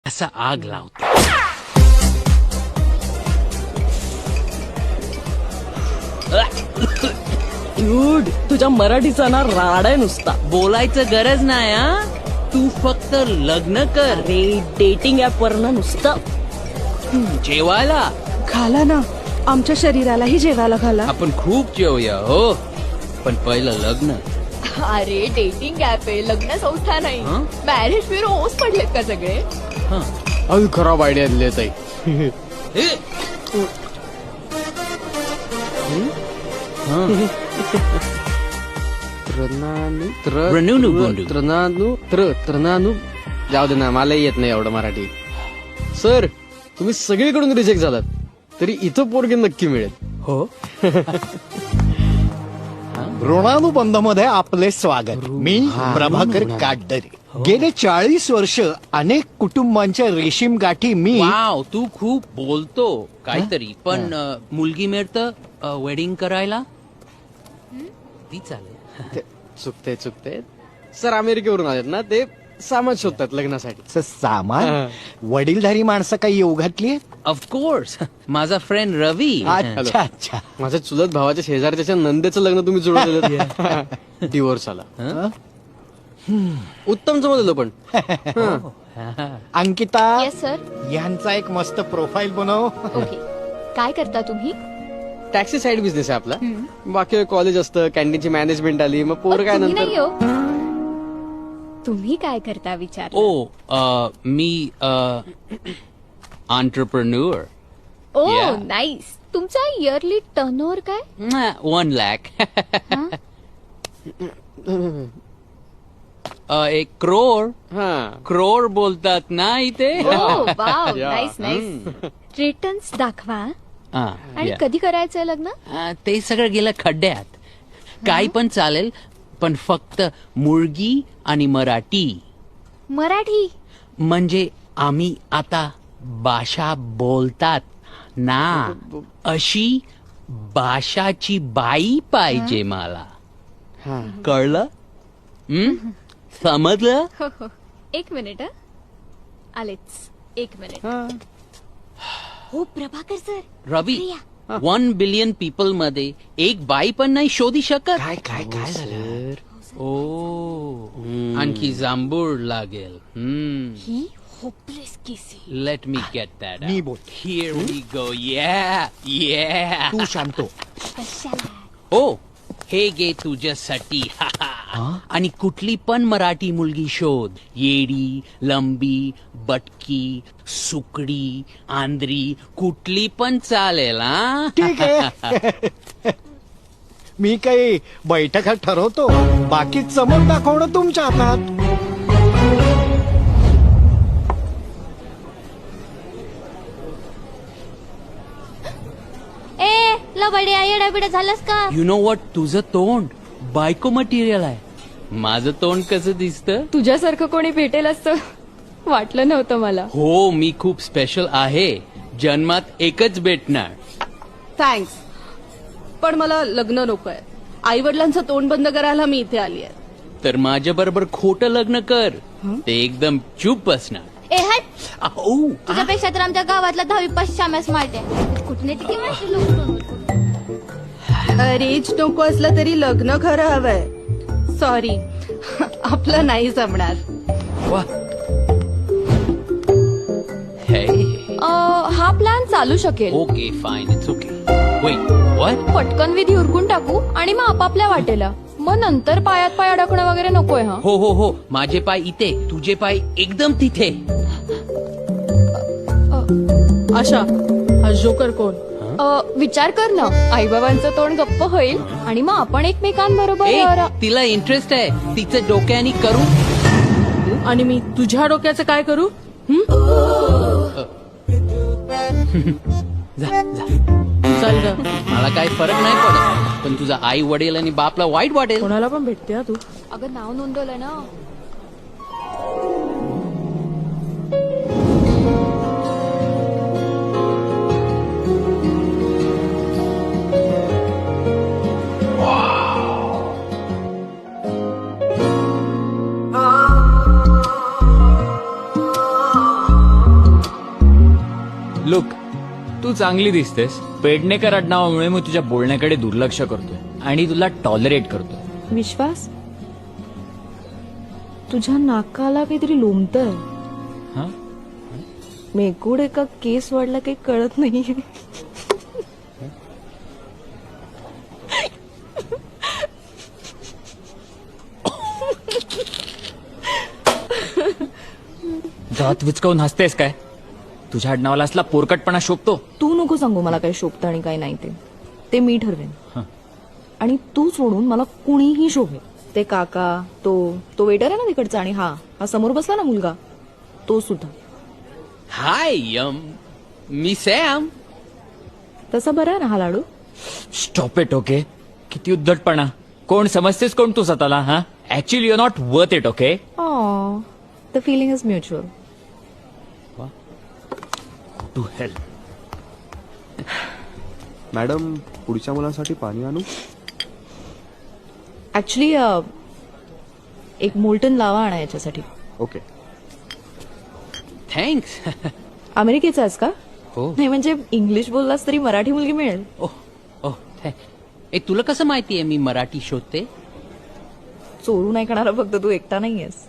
असा आग लावतो. ड्यूड, तुझ्या मराठीचा ना राड आहे नुसता. बोलायचं गरज नाही हा. तू फक्त लग्न कर. अरे डेटिंग ऍप वर ना नुसतं जेवायला घाला ना, आमच्या शरीरालाही जेवायला घाला. आपण खूप जेवूया हो, पण पहिलं लग्न. अरे डेटिंग ऍप आहे, लग्न संस्था नाही. हं? मॅरेज ब्युरो ओस पडलेत का सगळे? अगदी खराब आयडिया दिली ताई. त्रनानू जाऊ दे ना, मलाही येत नाही एवढं मराठी. सर, तुम्ही सगळीकडून रिजेक्ट झालात तरी इथं पोरगी नक्की मिळेल. हो. ऋणानुबंधामध्ये आपले स्वागत. मी प्रभाकर काटदरे. गेले 40 वर्ष अनेक कुटुंबांच्या रेशीम गाठी मी वाव, तू खूप बोलतो काहीतरी. पण मुलगी मिळतं वेडिंग करायला ती चालेल. चुकते सर, अमेरिकेवरून आलेत ना, ते सामान शोधतात लग्नासाठी. सामान वडीलधारी माणसं काही येऊ घातली. ऑफकोर्स, माझा फ्रेंड रवी. अच्छा अच्छा. माझ्या चुलत भावाच्या शेजारच्या नंदेचं लग्न तुम्ही जुळवलेलं. डिवोर्स आला. उत्तम जमवलेलं पण. Ankita, yes sir. यांचा एक मस्त प्रोफाईल बनव. ओके. काय करता तुम्ही? टॅक्सी साइड बिझनेस आहे आपला. बाकी कॉलेज असतं, कॅन्टीनची मॅनेजमेंट आली, मग पोर काय तुम्ही नाही नंतर. हो. तुम्ही काय करता विचार? ओ मी एंटरप्रेन्योर. ओ Yeah. नाईस. तुमचा इयरली टर्नओव्हर काय? 1 लाख. एक क्रोर बोलतात ना इथे. ओ wow, Yeah. Nice nice. Returns दाखवा. हा, आणि yeah. कधी करायचंय लग्न? ते सगळं गेलं खड्ड्यात. काही पण चालेल, पण फक्त मुलगी आणि मराठी. मराठी? म्हणजे आम्ही आता भाषा बोलतात ना, अशी भाषाची बाई पाहिजे मला. कळलं? समजलं? हो हो. एक मिनिट हं. आलेच. एक मिनिट. हो प्रभाकर सर. रवी, 1 बिलियन पीपल मध्ये एक बाई पण नाही शोधी शकत. काय काय काय झालं? ओ, आणखी जांभूळ लागेल. ही होपलेस केस आहे. Let me get that. मी बोल. Here we go. या तू शांतो. कशाला? ओ, हे घे तुझ्यासाठी. आणि कुठली पण मराठी मुलगी शोध. येडी, लंबी, बटकी, सुकडी, आंध्री, कुठली पण चालेल. हा, ठीक आहे. मी काही बैठका ठरवतो, बाकी समोर दाखवणं तुमच्या हातात. ए लबड्या येडाबिडा झालंस का? यु नो वॉट, तुझं तोंड बायको मटेरियल आहे. माझं तोंड कसं दिसतं? तुझ्यासारखं कोणी भेटेल असतं वाटलं नव्हतं मला. हो, मी खूप स्पेशल आहे. जन्मात एकच भेटणार. थँक्स, पण मला लग्न नकोय. आई वडिलांचं तोंड बंद करायला मी इथे आली आहे. तर माझ्या बरोबर खोटं लग्न कर. ते एकदम चूप बसणार. ए हट. ओ, तुझ्यापेक्षा तर आमच्या गावातला 10वी पास श्याम्या स्मार्ट आहे. कुठने तिथे माणसं लोक. अरेंज नको असलं तरी लग्न खरं हवंय. सॉरी, आपलं नाही जमणार. वा. हे, हा प्लॅन चालू शकेल. Okay fine, it's okay. Wait, what? पटकन विधी उरकून टाकू आणि मग आपापल्या वाटेला. मग नंतर पायात पाय अडकणं वगैरे नकोय. हा हो हो हो, माझे पाय इथे, तुझे पाय एकदम तिथे. आशा, हा जोकर कोण? विचार कर ना, आई बाबांचं तोंड गप्प होईल आणि मग आपण एकमेकांबरोबर ए, तिला इंटरेस्ट आहे, तिचं डोक्याने करू. आणि मी तुझ्या डोक्याचं काय करू? जा जा. चल ग, मला काही फरक नाही पडत, पण तुझा आई वडील आणि बापला वाईट वाटेल. कोणाला पण भेटते तू. अगं नाव नोंदवलंय ना. लुक, तू चांगली दिसतेस. पेडणेकर आडनावामुळे मी तुझ्या बोलण्याकडे दुर्लक्ष करतोय आणि तुला टॉलरेट करतोय. विश्वास, तुझ्या नाकाला काहीतरी लोंबतंय. हा? मेकूड एका केस वाढला काही कळत नाहीये. दात विचकावून हसतेस काय? तुझ्या आडनावाला असला पोरकटपणा शोभतो. तू नको सांगू मला काय शोभतं आणि काय नाही ते मी ठरवेन. आणि तू सोडून मला कुणीही शोभेल. ते काका, तो वेटर आहे ना तिकडचा, आणि हा समोर बसला ना मुलगा, तो सुद्धा. हाय मी सॅम. तसा बरा आहे ना हा लाडू? Stop it. ओके, किती उद्धटपणा. कोण समजतेस कोण तू स्वतःला? हा, actually you not worth it. Okay, the feeling is mutual. To help. Madam, पुढच्या मुलांसाठी पाणी आणू? ऍक्च्युली एक मोल्टन लावा आणा याच्यासाठी. ओके. थँक्स. अमेरिकेचा आहेस का? हो. नाही म्हणजे इंग्लिश बोललास तरी मराठी मुलगी मिळेल. ओह तुला कसं माहितीये मी मराठी शोधते? चोरून ऐकणारा फक्त तू एकटा नाहीयेस.